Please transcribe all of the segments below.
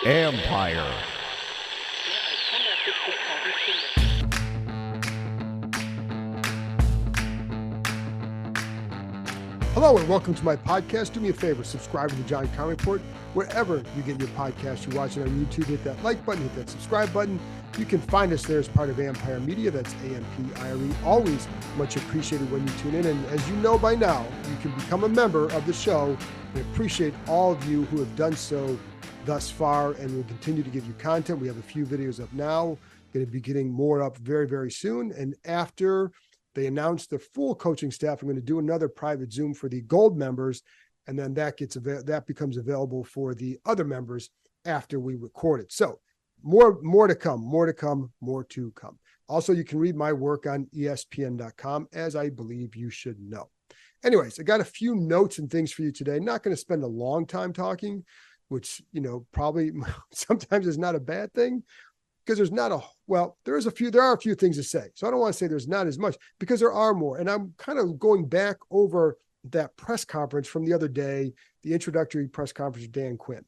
Empire. Hello and welcome to my podcast. Do me a favor, subscribe to the John Conn Report wherever you get your podcast. You're watching on YouTube, hit that like button, hit that subscribe button. You can find us there as part of Empire Media. That's AMPIRE. Always much appreciated when you tune in. And as you know by now, you can become a member of the show. We appreciate all of you who have done so thus far, and we'll continue to give you content. We have a few videos up now, going to be getting more up very, very soon. And after they announced the full coaching staff, I'm going to do another private Zoom for the gold members, and then that becomes available for the other members after we record it. So more to come. Also, you can read my work on ESPN.com, as I believe you should know. Anyways, I got a few notes and things for you today. Not going to spend a long time talking, which, probably sometimes is not a bad thing, because there are a few things to say. So I don't want to say there's not as much, because there are more. And I'm kind of going back over that press conference from the other day, the introductory press conference with Dan Quinn.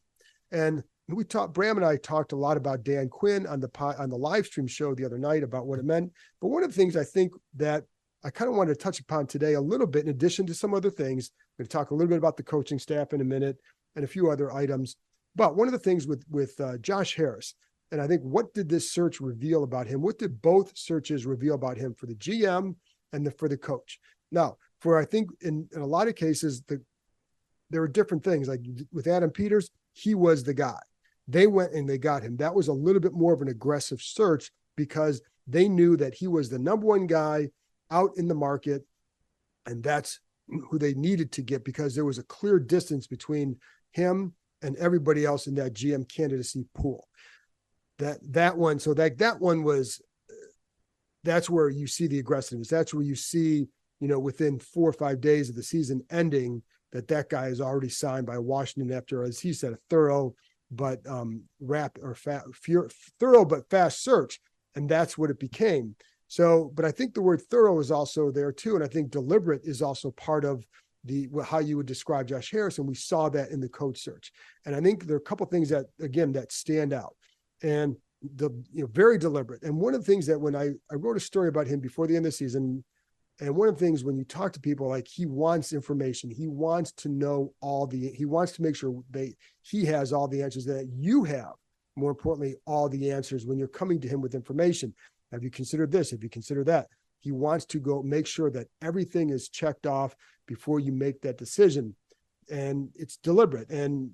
And Bram and I talked a lot about Dan Quinn on the live stream show the other night about what it meant. But one of the things I think that I kind of wanted to touch upon today a little bit, in addition to some other things, I'm going to talk a little bit about the coaching staff in a minute and a few other items. But one of the things with Josh Harris, and I think, what did this search reveal about him? What did both searches reveal about him for the GM and for the coach? Now, I think in a lot of cases, there were different things. Like with Adam Peters, he was the guy. They went and they got him. That was a little bit more of an aggressive search, because they knew that he was the number one guy out in the market, and that's who they needed to get, because there was a clear distance between him and everybody else in that GM candidacy pool. That one was, that's where you see the aggressiveness. That's where you see, within 4 or 5 days of the season ending, that guy is already signed by Washington after, as he said, a thorough but fast search. And that's what it became. So, but I think the word thorough is also there too. And I think deliberate is also part of how you would describe Josh Harris. And we saw that in the coach search. And I think there are a couple of things that stand out. And very deliberate. And one of the things that when I wrote a story about him before the end of the season, and one of the things when you talk to people, like, he wants information, he wants to know he wants to make sure he has all the answers, that you have, more importantly, all the answers when you're coming to him with information. Have you considered this? Have you considered that? He wants to go make sure that everything is checked off before you make that decision. And it's deliberate. And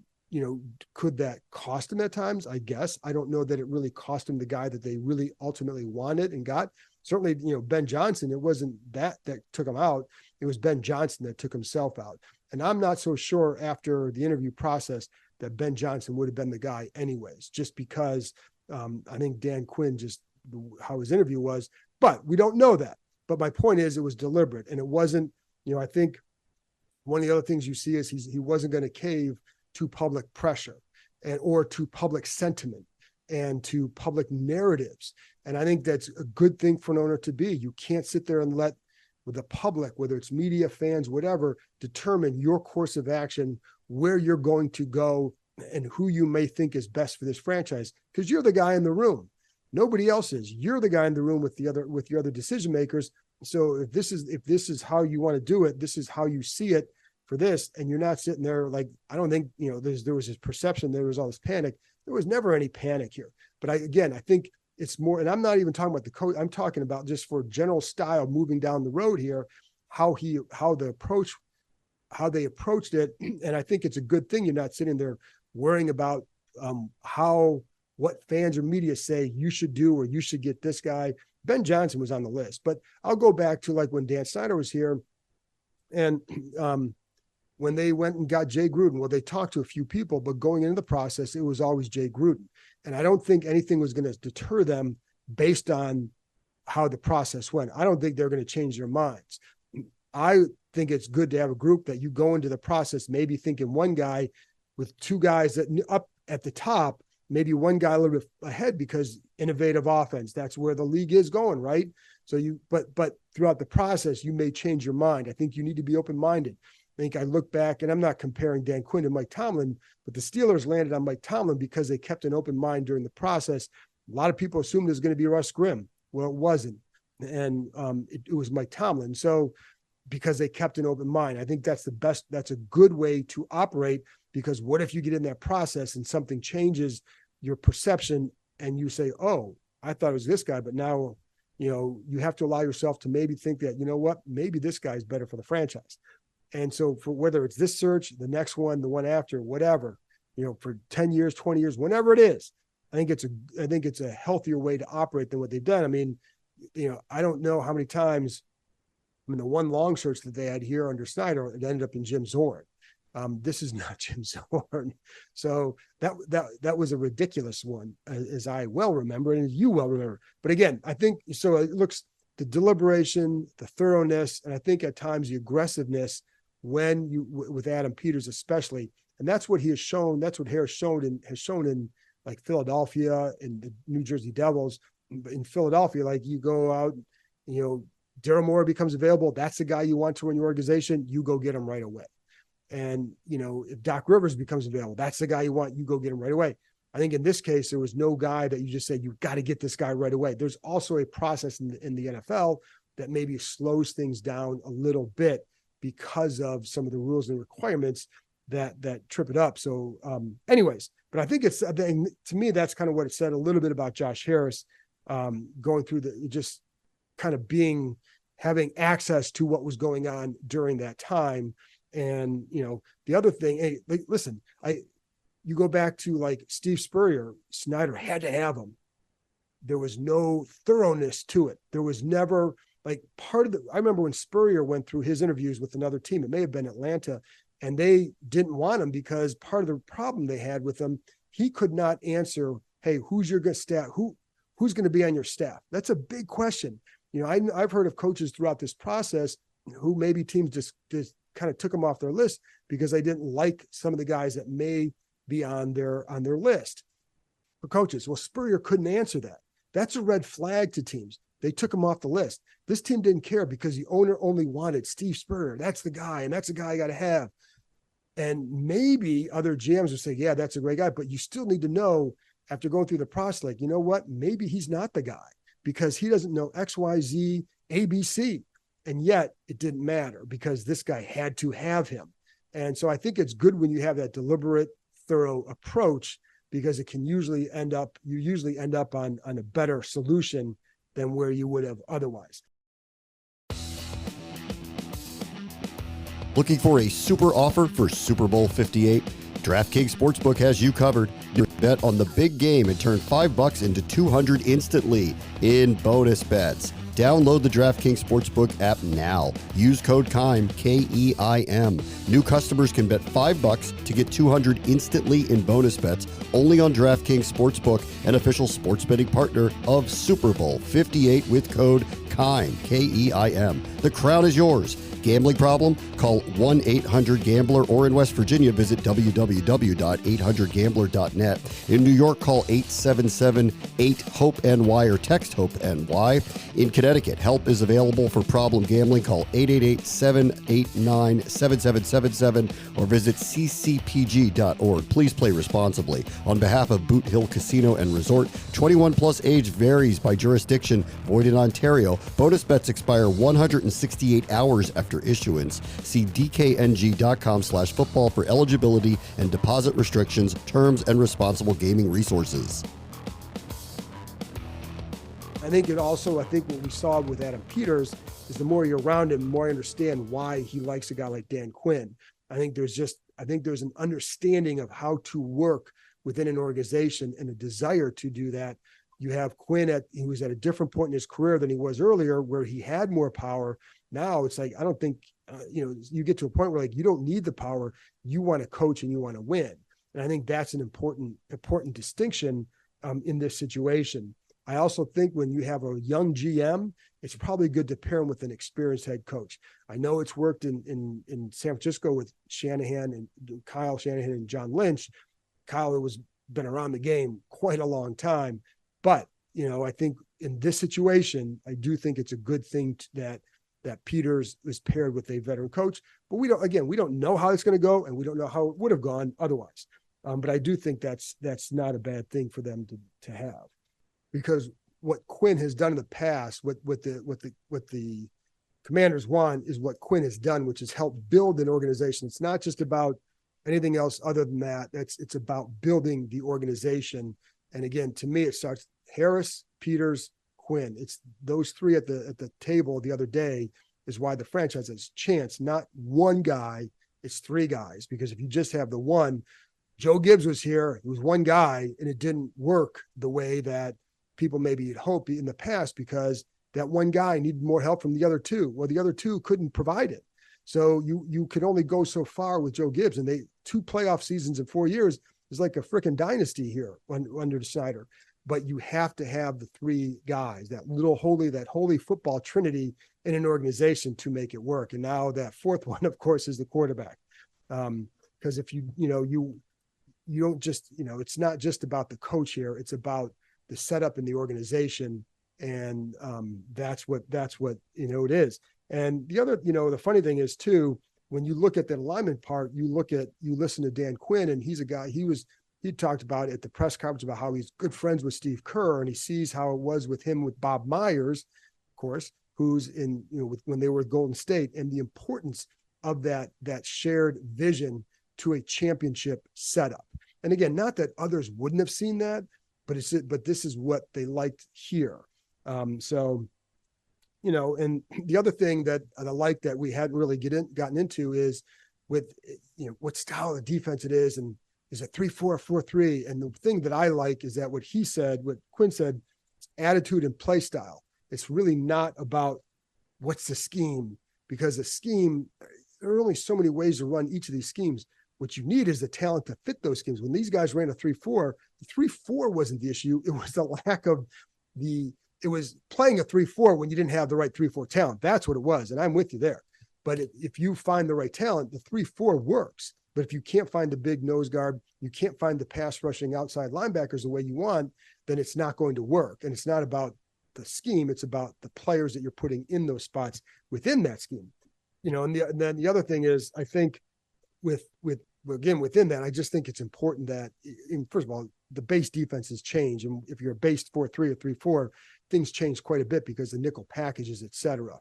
could that cost him at times? I guess. I don't know that it really cost him the guy that they really ultimately wanted and got. Certainly, Ben Johnson, it wasn't that took him out. It was Ben Johnson that took himself out. And I'm not so sure after the interview process that Ben Johnson would have been the guy anyways, just because I think Dan Quinn, just how his interview was. But we don't know that. But my point is, it was deliberate. And it wasn't, I think one of the other things you see is he wasn't going to cave to public pressure or to public sentiment and to public narratives. And I think that's a good thing for an owner to be. You can't sit there and let the public, whether it's media, fans, whatever, determine your course of action, where you're going to go, and who you may think is best for this franchise, because you're the guy in the room. Nobody else is. You're the guy in the room with your other decision makers. So if this is how you want to do it, this is how you see it for this, and you're not sitting there like, I don't think, there was this perception, there was all this panic. There was never any panic here. But I think it's more, and I'm not even talking about the coach, I'm talking about just for general style moving down the road here, how they approached it. And I think it's a good thing you're not sitting there worrying about what fans or media say you should do, or you should get this guy. Ben Johnson was on the list, but I'll go back to like when Dan Snyder was here, and when they went and got Jay Gruden, well, they talked to a few people, but going into the process, it was always Jay Gruden. And I don't think anything was going to deter them based on how the process went. I don't think they're going to change their minds. I think it's good to have a group that you go into the process, maybe thinking one guy with two guys that up at the top, maybe one guy a little bit ahead, because innovative offense, that's where the league is going, right? So but throughout the process, you may change your mind. I think you need to be open-minded. I think I look back, and I'm not comparing Dan Quinn to Mike Tomlin, but the Steelers landed on Mike Tomlin because they kept an open mind during the process. A lot of people assumed it was going to be Russ Grimm. Well, it wasn't. And it was Mike Tomlin. So because they kept an open mind, I think that's a good way to operate, because what if you get in that process and something changes your perception and you say, oh, I thought it was this guy, but now, you have to allow yourself to maybe think that, you know what, maybe this guy's better for the franchise. And so for whether it's this search, the next one, the one after, whatever, for 10 years, 20 years, whenever it is, I think it's a healthier way to operate than what they've done. I mean, I don't know how many times, the one long search that they had here under Snyder, it ended up in Jim Zorn. This is not Jim Zorn. So that was a ridiculous one, as I well remember, and as you well remember. But again, I think, so it looks, the deliberation, the thoroughness, and I think at times the aggressiveness with Adam Peters especially, and that's what he has shown. That's what Harris has shown in like Philadelphia and the New Jersey Devils. In Philadelphia, like you go out, Daryl Morey becomes available. That's the guy you want to run your organization. You go get him right away. And, if Doc Rivers becomes available, that's the guy you want. You go get him right away. I think in this case, there was no guy that you just said, you've got to get this guy right away. There's also a process in the NFL that maybe slows things down a little bit because of some of the rules and requirements that trip it up. So anyways, but I think to me, that's kind of what it said a little bit about Josh Harris going through just kind of having access to what was going on during that time. And, the other thing, hey, listen, you go back to like Steve Spurrier, Snyder had to have him. There was no thoroughness to it. There was never like I remember when Spurrier went through his interviews with another team, it may have been Atlanta, and they didn't want him because part of the problem they had with him, he could not answer, hey, who's your staff? Who's going to be on your staff? That's a big question. I've heard of coaches throughout this process who maybe teams just kind of took them off their list because they didn't like some of the guys that may be on their list for coaches. Well, Spurrier couldn't answer that. That's a red flag to teams. They took him off the list. This team didn't care because the owner only wanted Steve Spurrier. That's the guy, and that's the guy I got to have. And maybe other GMs would say, yeah, that's a great guy, but you still need to know after going through the process, like, you know what, maybe he's not the guy because he doesn't know X, Y, Z, ABC. And yet it didn't matter because this guy had to have him. And so I think it's good when you have that deliberate, thorough approach, because it can usually end up on a better solution than where you would have otherwise. Looking for a super offer for Super Bowl 58? DraftKings Sportsbook has you covered. You bet on the big game and turn $5 into $200 instantly in bonus bets. Download the DraftKings Sportsbook app now. Use code KEIM, K-E-I-M. New customers can bet $5 to get $200 instantly in bonus bets only on DraftKings Sportsbook, an official sports betting partner of Super Bowl 58 with code KEIM, K-E-I-M. The crown is yours. Gambling problem? Call 1-800-GAMBLER, or in West Virginia, visit www.800gambler.net. In New York, call 877-8-HOPE-NY or text HOPE-NY. In Connecticut, help is available for problem gambling. Call 888-789-7777 or visit ccpg.org. Please play responsibly. On behalf of Boot Hill Casino and Resort, 21 plus age varies by jurisdiction, void in Ontario. Bonus bets expire 168 hours after issuance. See dkng.com/football for eligibility and deposit restrictions, terms, and responsible gaming resources. I think what we saw with Adam Peters is the more you're around him, the more I understand why he likes a guy like Dan Quinn. I think there's an understanding of how to work within an organization and a desire to do that. You have Quinn he was at a different point in his career than he was earlier, where he had more power. Now it's like, I don't think, you get to a point where like, you don't need the power. You want to coach and you want to win. And I think that's an important distinction in this situation. I also think when you have a young GM, it's probably good to pair him with an experienced head coach. I know it's worked in San Francisco with Shanahan and Kyle Shanahan and John Lynch. Kyle has been around the game quite a long time, but I think in this situation, I do think it's a good thing that that Peters is paired with a veteran coach. But we don't know how it's going to go, and we don't know how it would have gone otherwise. But I do think that's not a bad thing for them to have, because what Quinn has done in the past, what the Commanders want is what Quinn has done, which is help build an organization. It's not just about anything else other than that. It's about building the organization. And again, to me, it starts Harris, Peters, Quinn. It's those three at the table the other day is why the franchise has a chance. Not one guy, it's three guys. Because if you just have the one, Joe Gibbs was here, it was one guy, and it didn't work the way that people maybe had hoped in the past, because that one guy needed more help from the other two. Well, the other two couldn't provide it. So you could only go so far with Joe Gibbs, and 2 playoff seasons in 4 years is like a freaking dynasty here under Snyder. But you have to have the three guys, that holy football trinity in an organization to make it work. And now that fourth one, of course, is the quarterback. Because if you don't just, it's not just about the coach here, it's about the setup in the organization. And that's what it is. And the other, the funny thing is too, when you look at the alignment part, you listen to Dan Quinn, and he's a guy, he talked about at the press conference about how he's good friends with Steve Kerr, and he sees how it was with him with Bob Myers, of course, who's in, when they were at Golden State, and the importance of that shared vision to a championship setup. And again, not that others wouldn't have seen that, but this is what they liked here. And the other thing that I like that we hadn't really gotten into is with, what style of defense it is, and is it 3-4, 4-3. And the thing that I like is that what Quinn said, attitude and play style. It's really not about what's the scheme, because the scheme, there are only so many ways to run each of these schemes. What you need is the talent to fit those schemes. When these guys ran a 3-4, the 3-4 wasn't the issue. It was the lack of it was playing a 3-4 when you didn't have the right 3-4 talent. That's what it was. And I'm with you there. But if you find the right talent, the 3-4 works. But if you can't find the big nose guard, you can't find the pass rushing outside linebackers the way you want, then it's not going to work. And it's not about the scheme. It's about the players that you're putting in those spots within that scheme. And then the other thing is, I think within that, I just think it's important that, first of all, the base defenses change. And if you're a base 4-3 or 3-4, things change quite a bit because the nickel packages, et cetera.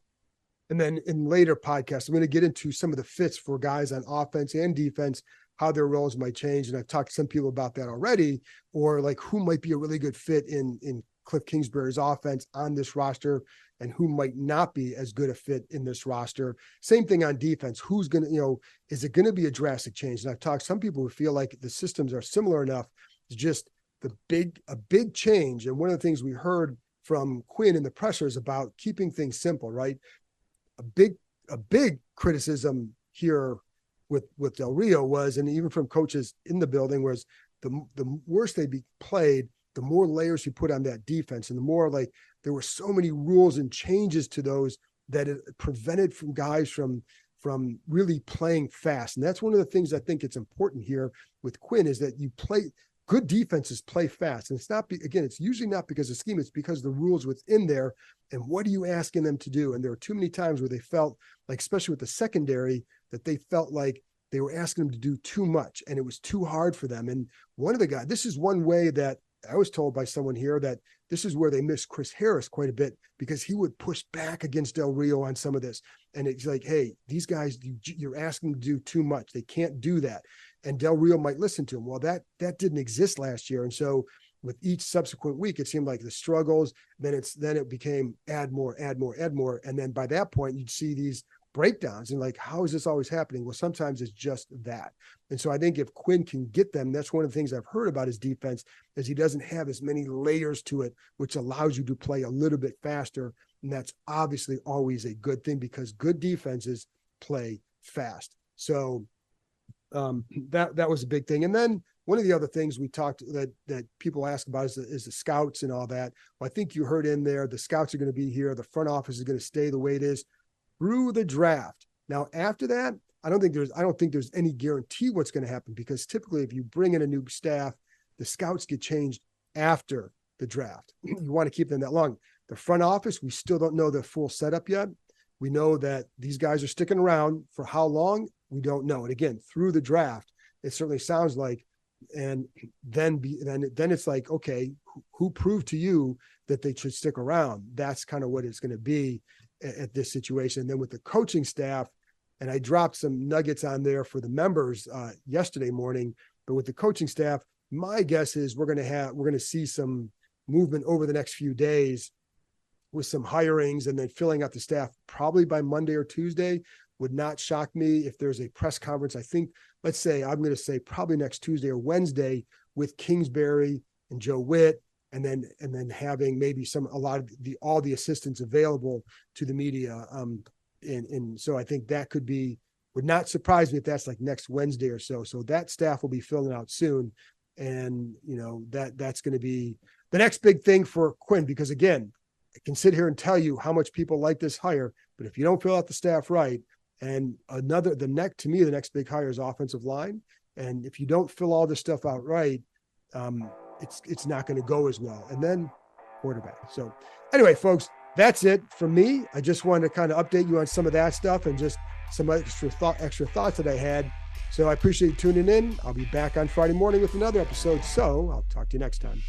And then in later podcasts, I'm going to get into some of the fits for guys on offense and defense, how their roles might change. And I've talked to some people about that already, or like who might be a really good fit in Cliff Kingsbury's offense on this roster, and who might not be as good a fit in this roster. Same thing on defense. Who's going to, is it going to be a drastic change? And I've talked to some people who feel like the systems are similar enough. It's just a big change. And one of the things we heard from Quinn in the pressure is about keeping things simple, right? A big criticism here with Del Rio was, and even from coaches in the building, was the worse they played, the more layers you put on that defense, and the more like there were so many rules and changes to those that it prevented from guys from really playing fast. And that's one of the things I think it's important here with Quinn, is that you play good defenses, play fast. And it's usually not because of scheme, it's because the rules within there. And what are you asking them to do? And there were too many times where they felt like, especially with the secondary, that they felt like they were asking them to do too much and it was too hard for them. And one of the guys, this is one way that I was told by someone here that this is where they missed Chris Harris quite a bit, because he would push back against Del Rio on some of this. And it's like, hey, these guys, you're asking them to do too much. They can't do that. And Del Rio might listen to him. Well, that didn't exist last year. And so with each subsequent week, it seemed like the struggles, then it became add more. And then by that point, you'd see these breakdowns and like, how is this always happening? Well, sometimes it's just that. And so I think if Quinn can get them, that's one of the things I've heard about his defense, is he doesn't have as many layers to it, which allows you to play a little bit faster. And that's obviously always a good thing, because good defenses play fast. So that was a big thing. And then one of the other things we talked that people ask about is the scouts and all that. Well, I think you heard in there, the scouts are going to be here. The front office is going to stay the way it is through the draft. Now, after that, I don't think there's any guarantee what's going to happen, because typically if you bring in a new staff, the scouts get changed after the draft. You want to keep them that long. The front office, we still don't know the full setup yet. We know that these guys are sticking around. For how long, we don't know. And again, through the draft, it certainly sounds like, and then it's like, okay, who proved to you that they should stick around? That's kind of what it's going to be at this situation. And then with the coaching staff, and I dropped some nuggets on there for the members yesterday morning, but with the coaching staff, my guess is we're going to see some movement over the next few days with some hirings and then filling out the staff probably by Monday or Tuesday. Would not shock me if there's a press conference. I think, let's say, I'm going to say probably next Tuesday or Wednesday with Kingsbury and Joe Witt, and then having maybe all the assistants available to the media. And so I think that would not surprise me if that's like next Wednesday or so. So that staff will be filling out soon. And, that's going to be the next big thing for Quinn, because again, I can sit here and tell you how much people like this hire, but if you don't fill out the staff right, and the next big hire is offensive line. And if you don't fill all this stuff out right, it's not going to go as well. And then quarterback. So anyway, folks, that's it from me. I just wanted to kind of update you on some of that stuff and just some extra thoughts that I had. So I appreciate you tuning in. I'll be back on Friday morning with another episode. So I'll talk to you next time.